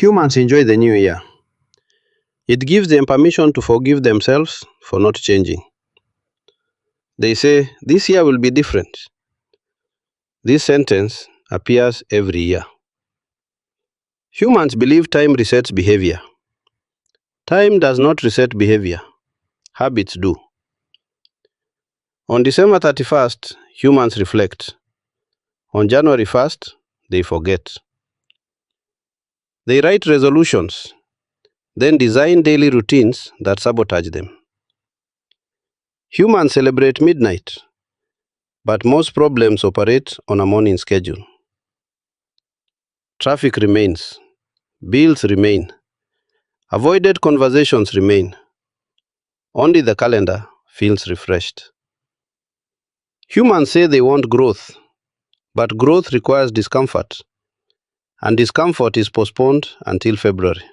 Humans enjoy the new year. It gives them permission to forgive themselves for not changing. They say, "This year will be different." This sentence appears every year. Humans believe time resets behavior. Time does not reset behavior. Habits do. On December 31st, humans reflect. On January 1st, they forget. They write resolutions, then design daily routines that sabotage them. Humans celebrate midnight, but most problems operate on a morning schedule. Traffic remains. Bills remain. Avoided conversations remain. Only the calendar feels refreshed. Humans say they want growth, but growth requires discomfort, and discomfort is postponed until February.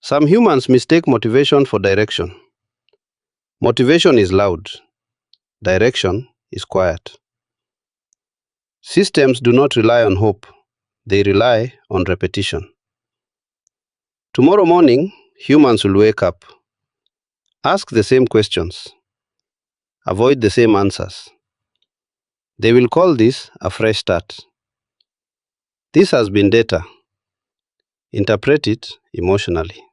Some humans mistake motivation for direction. Motivation is loud. Direction is quiet. Systems do not rely on hope. They rely on repetition. Tomorrow morning, humans will wake up. Ask the same questions. Avoid the same answers. They will call this a fresh start. This has been data. Interpret it emotionally.